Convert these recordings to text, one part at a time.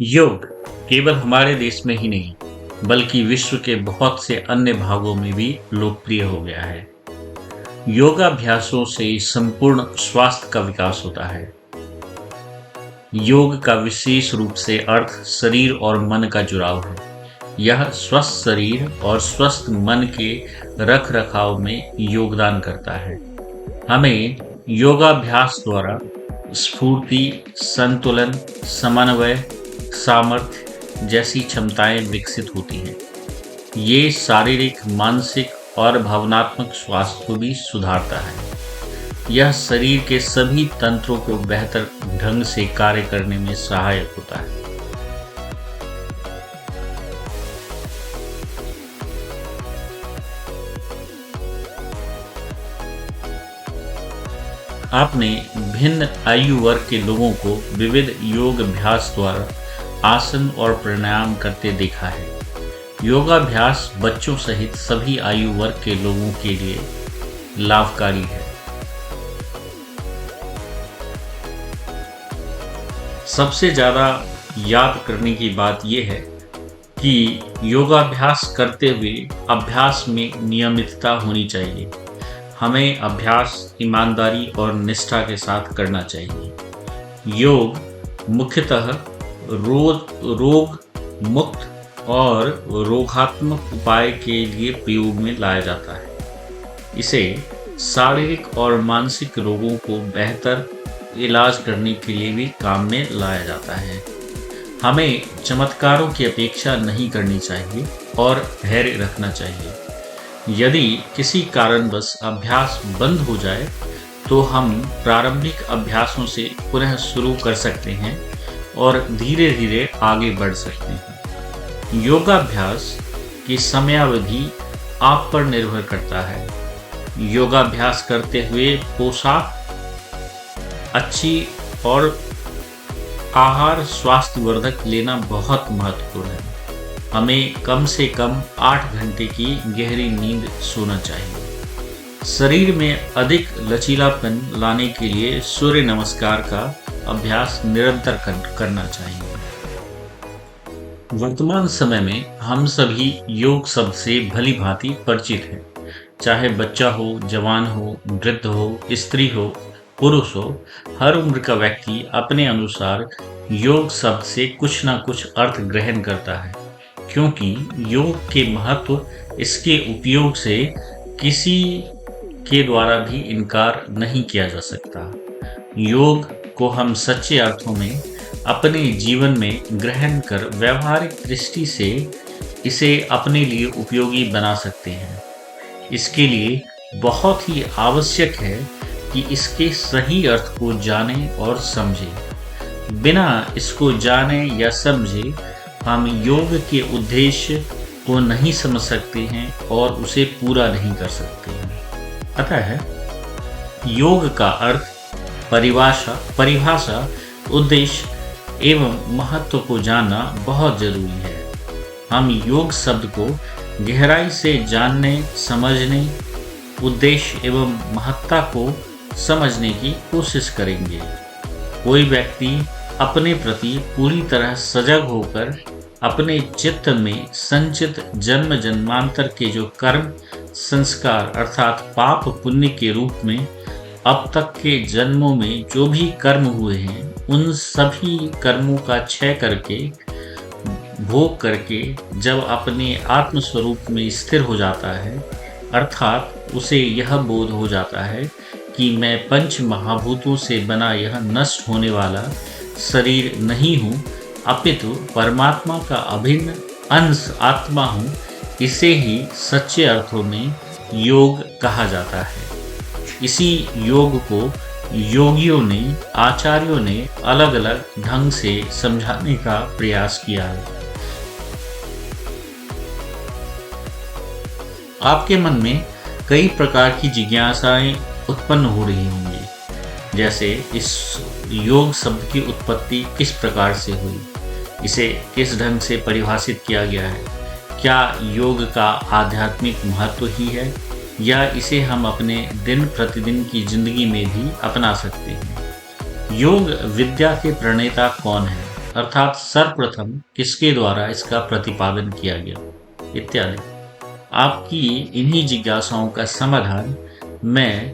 योग केवल हमारे देश में ही नहीं बल्कि विश्व के बहुत से अन्य भागों में भी लोकप्रिय हो गया है। योगाभ्यासों से संपूर्ण स्वास्थ्य का विकास होता है। योग का विशेष रूप से अर्थ शरीर और मन का जुड़ाव है। यह स्वस्थ शरीर और स्वस्थ मन के रख रखाव में योगदान करता है। हमें योगाभ्यास द्वारा स्फूर्ति, संतुलन, समन्वय, सामर्थ्य जैसी क्षमताएं विकसित होती हैं। ये शारीरिक, मानसिक और भावनात्मक स्वास्थ्य को भी सुधारता है। यह शरीर के सभी तंत्रों को बेहतर ढंग से कार्य करने में सहायक होता है। आपने भिन्न आयु वर्ग के लोगों को विविध योग अभ्यास द्वारा आसन और प्राणायाम करते देखा है। योगाभ्यास बच्चों सहित सभी आयु वर्ग के लोगों के लिए लाभकारी है। सबसे ज़्यादा याद करने की बात यह है कि योगाभ्यास करते हुए अभ्यास में नियमितता होनी चाहिए। हमें अभ्यास ईमानदारी और निष्ठा के साथ करना चाहिए। योग मुख्यतः रोग मुक्त और रोगात्मक उपाय के लिए प्रयोग में लाया जाता है। इसे शारीरिक और मानसिक रोगों को बेहतर इलाज करने के लिए भी काम में लाया जाता है। हमें चमत्कारों की अपेक्षा नहीं करनी चाहिए और धैर्य रखना चाहिए। यदि किसी कारणवश अभ्यास बंद हो जाए तो हम प्रारंभिक अभ्यासों से पुनः शुरू कर सकते हैं और धीरे धीरे आगे बढ़ सकते हैं। योगाभ्यास की समयावधि आप पर निर्भर करता है। योगाभ्यास करते हुए पोशाक अच्छी और आहार स्वास्थ्यवर्धक लेना बहुत महत्वपूर्ण है। हमें कम से कम 8 घंटे की गहरी नींद सोना चाहिए। शरीर में अधिक लचीलापन लाने के लिए सूर्य नमस्कार का अभ्यास निरंतर करना चाहिए। वर्तमान समय में हम सभी योग शब्द से भली भांति परिचित हैं। चाहे बच्चा हो, जवान हो, वृद्ध हो, स्त्री हो, पुरुष हो, हर उम्र का व्यक्ति अपने अनुसार योग शब्द से कुछ ना कुछ अर्थ ग्रहण करता है, क्योंकि योग के महत्व इसके उपयोग से किसी के द्वारा भी इनकार नहीं किया जा सकता। योग को हम सच्चे अर्थों में अपने जीवन में ग्रहण कर व्यवहारिक दृष्टि से इसे अपने लिए उपयोगी बना सकते हैं। इसके लिए बहुत ही आवश्यक है कि इसके सही अर्थ को जानें और समझें। बिना इसको जाने या समझे हम योग के उद्देश्य को नहीं समझ सकते हैं और उसे पूरा नहीं कर सकते हैं। अतः योग का अर्थ, परिभाषा, उद्देश्य एवं महत्व को जानना बहुत जरूरी है। हम योग शब्द को गहराई से जानने, समझने, उद्देश्य एवं महत्ता को समझने की कोशिश करेंगे। कोई व्यक्ति अपने प्रति पूरी तरह सजग होकर अपने चित्त में संचित जन्म जन्मांतर के जो कर्म संस्कार अर्थात पाप पुण्य के रूप में अब तक के जन्मों में जो भी कर्म हुए हैं, उन सभी कर्मों का क्षय करके, भोग करके जब अपने आत्म स्वरूप में स्थिर हो जाता है, अर्थात उसे यह बोध हो जाता है कि मैं पंच महाभूतों से बना यह नष्ट होने वाला शरीर नहीं हूँ, अपितु परमात्मा का अभिन्न अंश आत्मा हूँ, इसे ही सच्चे अर्थों में योग कहा जाता है। इसी योग को योगियों ने, आचार्यों ने अलग अलग ढंग से समझाने का प्रयास किया है। आपके मन में कई प्रकार की जिज्ञासाएं उत्पन्न हो रही होंगी, जैसे इस योग शब्द की उत्पत्ति किस प्रकार से हुई, इसे किस ढंग से परिभाषित किया गया है, क्या योग का आध्यात्मिक महत्व ही है या इसे हम अपने दिन प्रतिदिन की जिंदगी में भी अपना सकते हैं। योग विद्या के प्रणेता कौन है, अर्थात सर्वप्रथम किसके द्वारा इसका प्रतिपादन किया गया, इत्यादि। आपकी इन्हीं जिज्ञासाओं का समाधान मैं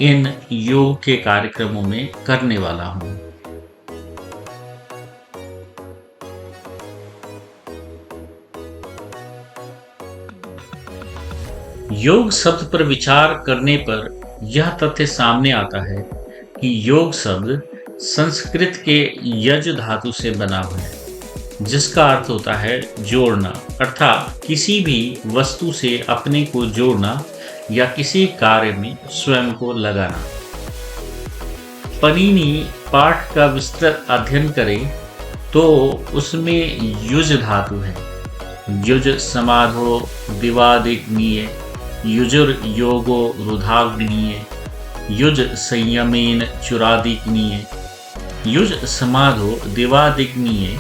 इन योग के कार्यक्रमों में करने वाला हूँ। योग शब्द पर विचार करने पर यह तथ्य सामने आता है कि योग शब्द संस्कृत के यज धातु से बना हुआ है, जिसका अर्थ होता है जोड़ना, अर्थात किसी भी वस्तु से अपने को जोड़ना या किसी कार्य में स्वयं को लगाना। पनीनी पाठ का विस्तृत अध्ययन करें तो उसमें युज धातु है। युज समाधो दिवादिग्नीय, युजुर योगो रुधाग्नीय, युज संयमेन चुरादिग्नीय। युज समाधो दिवादिग्नीय,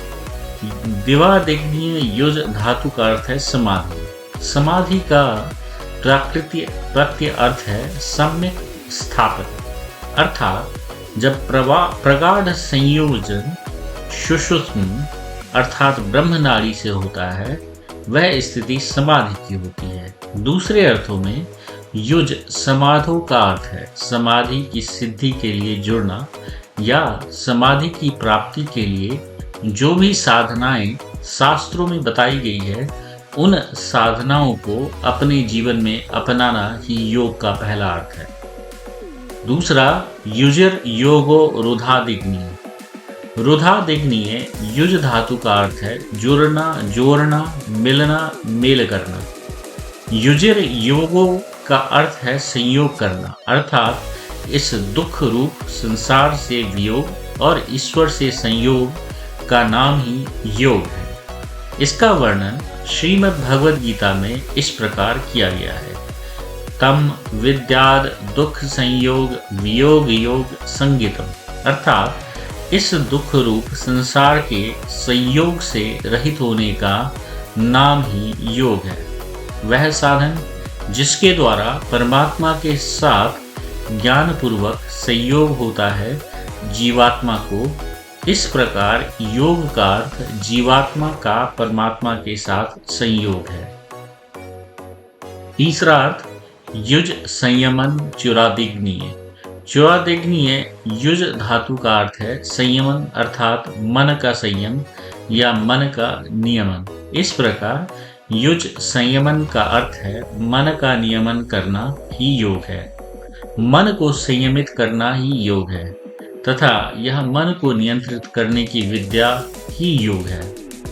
दिवादिग्नीय युज धातु का अर्थ है समाधि। समाधि का प्रत्यय अर्थ है सम्यक स्थापित, अर्थात जब प्रगाढ़ संयोजन सुषुम्ना अर्थात ब्रह्मनाड़ी से होता है, वह स्थिति समाधि की होती है। दूसरे अर्थों में युज समाधो का अर्थ है समाधि की सिद्धि के लिए जुड़ना या समाधि की प्राप्ति के लिए जो भी साधनाएं शास्त्रों में बताई गई है, उन साधनाओं को अपने जीवन में अपनाना ही योग का पहला अर्थ है। दूसरा, युजर योगो रुधादिग्नीय। रुधादिग्नीय युज धातु का अर्थ है जुड़ना, जोड़ना, मिलना, मेल करना। युजर योगो का अर्थ है संयोग करना, अर्थात इस दुख रूप संसार से वियोग और ईश्वर से संयोग का नाम ही योग है। इसका वर्णन श्रीमद् भगवद गीता में इस प्रकार किया गया है। तम विद्याद दुख संयोग वियोग योग संगीतम, अर्थात इस दुख रूप संसार के संयोग से रहित होने का नाम ही योग है। वह साधन जिसके द्वारा परमात्मा के साथ ज्ञानपूर्वक संयोग होता है जीवात्मा को। इस प्रकार योग का अर्थ जीवात्मा का परमात्मा के साथ संयोग है। तीसरा अर्थ युज संयमन चुरादिग्नीय। चुरादिग्नीय युज धातु का अर्थ है संयमन, अर्थात मन का संयम या मन का नियमन। इस प्रकार युज संयमन का अर्थ है मन का नियमन करना ही योग है। मन को संयमित करना ही योग है तथा यह मन को नियंत्रित करने की विद्या ही योग है।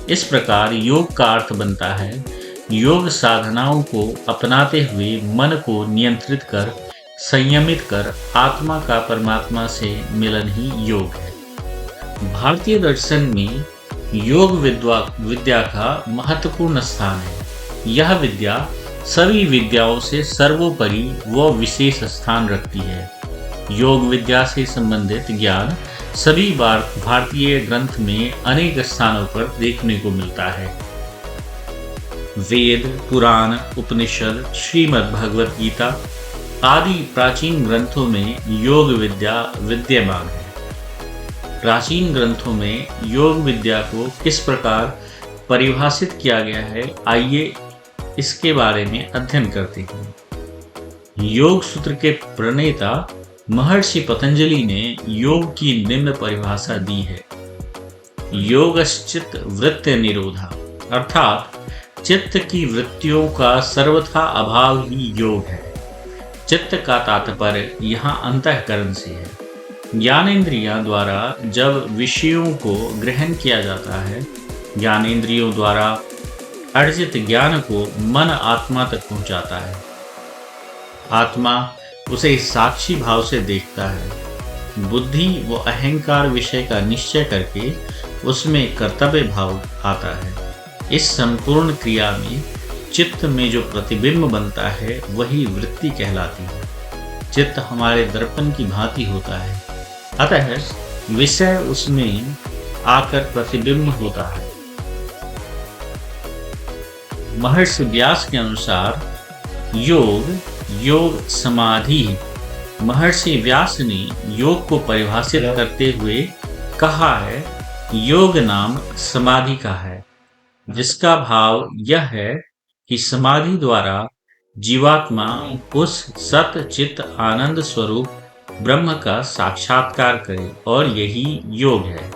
इस प्रकार योग का अर्थ बनता है योग साधनाओं को अपनाते हुए मन को नियंत्रित कर संयमित कर आत्मा का परमात्मा से मिलन ही योग है। भारतीय दर्शन में योग विद्या का महत्वपूर्ण स्थान है। यह विद्या सभी विद्याओं से सर्वोपरि व विशेष स्थान रखती है। योग विद्या से संबंधित ज्ञान सभी भारतीय ग्रंथ में अनेक स्थानों पर देखने को मिलता है। वेद, पुराण, उपनिषद, श्रीमद् भगवद गीता आदि प्राचीन ग्रंथों में योग विद्या विद्यमान है। प्राचीन ग्रंथों में योग विद्या को किस प्रकार परिभाषित किया गया है, आइए इसके बारे में अध्ययन करते हैं। योग सूत्र के प्रणेता महर्षि पतंजलि ने योग की निम्न परिभाषा दी है। योगश्चित्त वृत्ति निरोधा, अर्थात चित्त की वृत्तियों का सर्वथा अभाव ही योग है। चित्त का तात्पर्य यहाँ अंतःकरण से है। ज्ञानेंद्रियों द्वारा जब विषयों को ग्रहण किया जाता है, ज्ञानेंद्रियों द्वारा अर्जित ज्ञान को मन आत्मा तक पहुँचाता है। आत्मा उसे साक्षी भाव से देखता है। बुद्धि व अहंकार विषय का निश्चय करके उसमें कर्तव्य भाव आता है। इस संपूर्ण क्रिया में चित्त में जो प्रतिबिंब बनता है वही वृत्ति कहलाती है। चित्त हमारे दर्पण की भांति होता है, अतः विषय उसमें आकर प्रतिबिंब होता है। महर्षि व्यास के अनुसार योग समाधि। महर्षि व्यास ने योग को परिभाषित करते हुए कहा है योग नाम समाधि का है, जिसका भाव यह है कि समाधि द्वारा जीवात्मा उस सत चित आनंद स्वरूप ब्रह्म का साक्षात्कार करे, और यही योग है।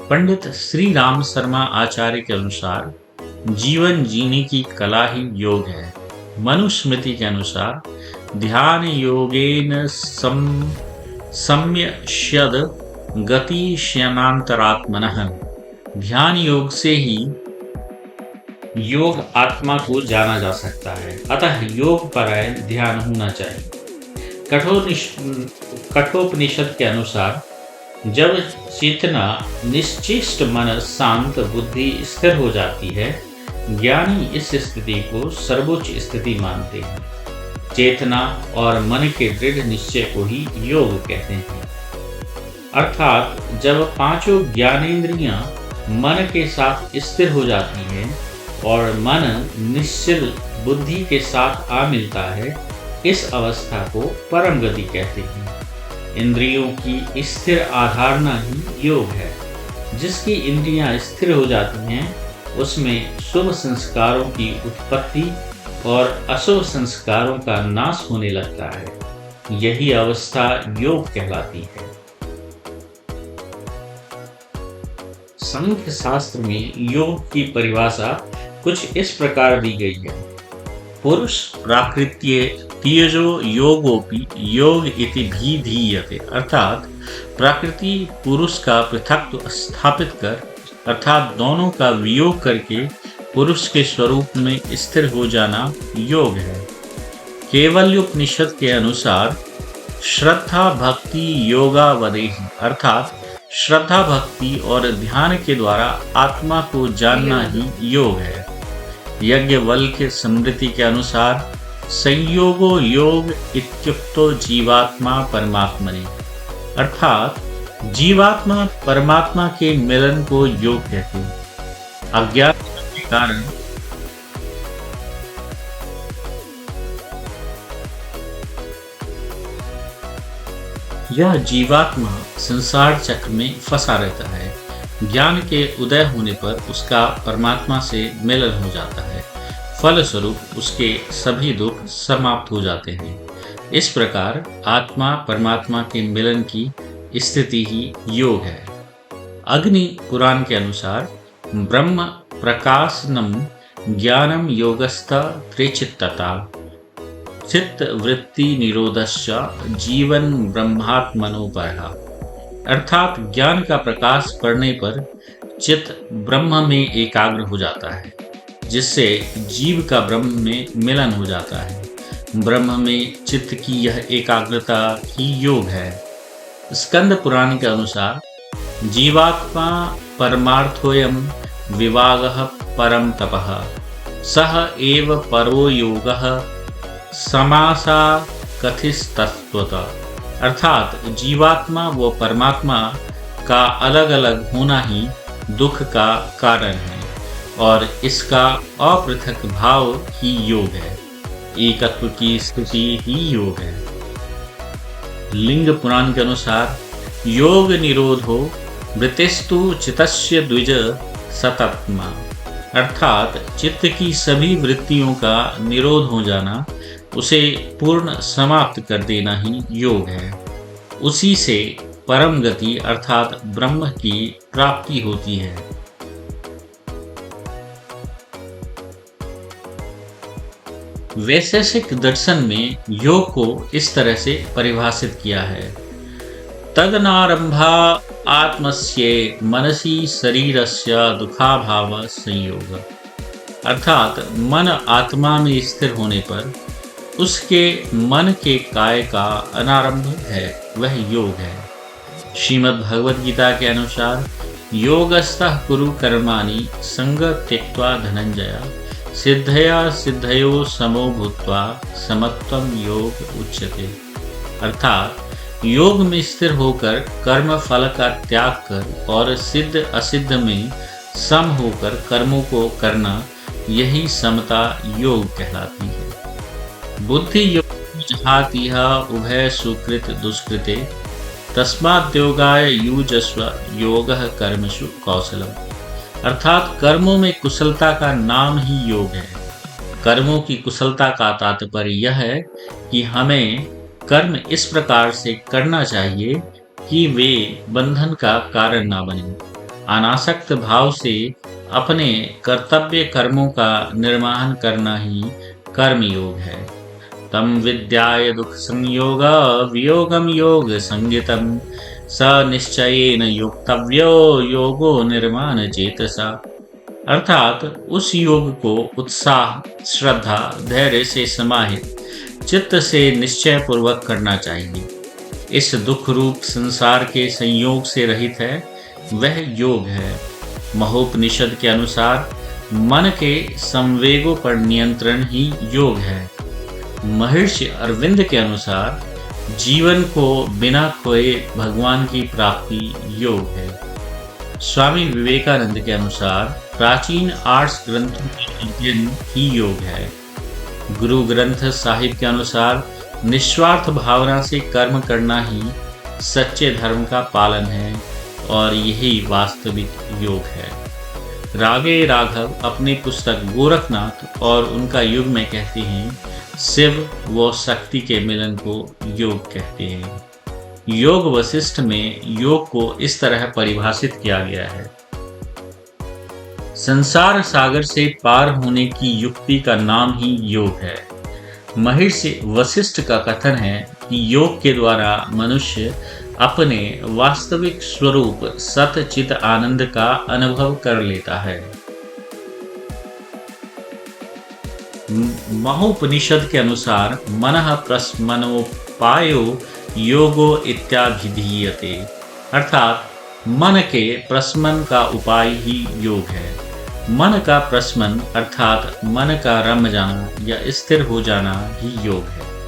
पंडित श्री राम शर्मा आचार्य के अनुसार जीवन जीने की कला ही योग है। मनुस्मृति के अनुसार ध्यान योगेन सम्यश्यद गतिशयनांतरात्मनः, ध्यान योग से ही योग आत्मा को जाना जा सकता है। अतः योग परायण ध्यान होना चाहिए। कठोपनिषद के अनुसार जब चेतना निश्चेष्ट मन शांत बुद्धि स्थिर हो जाती है, ज्ञानी इस स्थिति को सर्वोच्च स्थिति मानते हैं। चेतना और मन के दृढ़ निश्चय को ही योग कहते हैं। अर्थात जब पांचों ज्ञानेंद्रियां मन के साथ स्थिर हो जाती हैं और मन निश्चल बुद्धि के साथ आ मिलता है, इस अवस्था को परम गति कहते हैं। इंद्रियों की स्थिर आधारना ही योग है। जिसकी इंद्रियां स्थिर हो जाती हैं, उसमें शुभ संस्कारों की उत्पत्ति और अशुभ संस्कारों का नाश होने लगता है। यही अवस्था योग कहलाती है। सांख्य शास्त्र में योग की परिभाषा कुछ इस प्रकार दी गई है। पुरुष प्राकृत्ये त्यजो योगोपि योग इति भिधीयते, अर्थात प्रकृति पुरुष का पृथक्त्व स्थापित कर, अर्थात दोनों का वियोग करके पुरुष के स्वरूप में स्थिर हो जाना योग है। केवल्योपनिषद के अनुसार श्रद्धा भक्ति योगावदेहि, अर्थात श्रद्धा भक्ति और ध्यान के द्वारा आत्मा को जानना ही योग है। यज्ञवल्क्य स्मृति के अनुसार संयोगो योग इत्युक्तो जीवात्मा परमात्मने, अर्थात जीवात्मा परमात्मा के मिलन को योग कहते हैं। अज्ञान के कारण यह जीवात्मा संसार चक्र में फंसा रहता है। ज्ञान के उदय होने पर उसका परमात्मा से मिलन हो जाता है। फलस्वरूप उसके सभी दुख समाप्त हो जाते हैं। इस प्रकार आत्मा परमात्मा के मिलन की स्थिति ही योग है। अग्नि पुराण के अनुसार ब्रह्म प्रकाशनम ज्ञानम योगस्थ त्रिचित्तता चित्त वृत्ति निरोधश्च जीवन ब्रह्मात्मनोपरः, अर्थात ज्ञान का प्रकाश पड़ने पर चित्त ब्रह्म में एकाग्र हो जाता है, जिससे जीव का ब्रह्म में मिलन हो जाता है। ब्रह्म में चित्त की यह एकाग्रता ही योग है। स्कंद पुराण के अनुसार जीवात्मा परमार्थोयम विवागः परम तपः सह एव परो योगः समासा कथिस्तत्वतः, अर्थात जीवात्मा व परमात्मा का अलग अलग होना ही दुख का कारण है और इसका अपृथक भाव ही योग है। एकत्व की स्थिति ही योग है। लिंग पुराण के अनुसार योग निरोधो वृत्तिस्तु चित्तस्य द्विज सतत्मा, अर्थात चित्त की सभी वृत्तियों का निरोध हो जाना, उसे पूर्ण समाप्त कर देना ही योग है। उसी से परम गति अर्थात ब्रह्म की प्राप्ति होती है। वैशेषिक दर्शन में योग को इस तरह से परिभाषित किया है। तदनारंभा आत्मस्य मनसी शरीरस्य दुखाभाव संयोग, अर्थात मन आत्मा में स्थिर होने पर उसके मन के काय का अनारंभ है, वह योग है। श्रीमद् भगवद गीता के अनुसार योगस्थः कुरु कर्माणि संग त्यक्त्वा धनंजय सिद्धया सिद्धयो समो भूत्वा समत्वम योग उच्यते, अर्थात योग में स्थिर होकर कर्म फल का त्याग कर और सिद्ध असिद्ध में सम होकर कर्मों को करना, यही समता योग कहलाती है। बुद्धि योग जहातिहा उभय सुकृत दुष्कृते तस्माद्योगाय युजस्व योगः कर्मसु कौशलम। अर्थात कर्मों में कुशलता का नाम ही योग है। कर्मों की कुशलता का तात्पर्य यह है कि हमें कर्म इस प्रकार से करना चाहिए कि वे बंधन का कारण ना बने। अनासक्त भाव से अपने कर्तव्य कर्मों का निर्वहन करना ही कर्म योग है। तम विद्याय दुख संयोग वियोगम योग संगितम स निश्चयेन योक्तव्यो योगो निर्माण चेतसा। अर्थात उस योग को उत्साह, श्रद्धा, धैर्य से समाहित चित्त से निश्चय पूर्वक करना चाहिए। इस दुख रूप संसार के संयोग से रहित है, वह योग है। महोपनिषद के अनुसार मन के संवेगों पर नियंत्रण ही योग है। महर्षि अरविंद के अनुसार जीवन को बिना खोए भगवान की प्राप्ति योग है। स्वामी विवेकानंद के अनुसार प्राचीन आर्ट्स ग्रंथों का अध्ययन ही योग है। गुरु ग्रंथ साहिब के अनुसार निस्वार्थ भावना से कर्म करना ही सच्चे धर्म का पालन है और यही वास्तविक योग है। रागे राघव अपनी पुस्तक गोरखनाथ और उनका युग में कहते हैं, शिव व शक्ति के मिलन को योग कहते हैं। योग वशिष्ठ में योग को इस तरह परिभाषित किया गया है। संसार सागर से पार होने की युक्ति का नाम ही योग है। महर्षि वशिष्ठ का कथन है कि योग के द्वारा मनुष्य अपने वास्तविक स्वरूप सत चित आनंद का अनुभव कर लेता है। महोपनिषद के अनुसार मनः प्रस्मनोपायो योगो इत्याभिधीयते। अर्थात मन के प्रस्मन का उपाय ही योग है। मन का प्रस्मन अर्थात मन का रम जाना या स्थिर हो जाना ही योग है।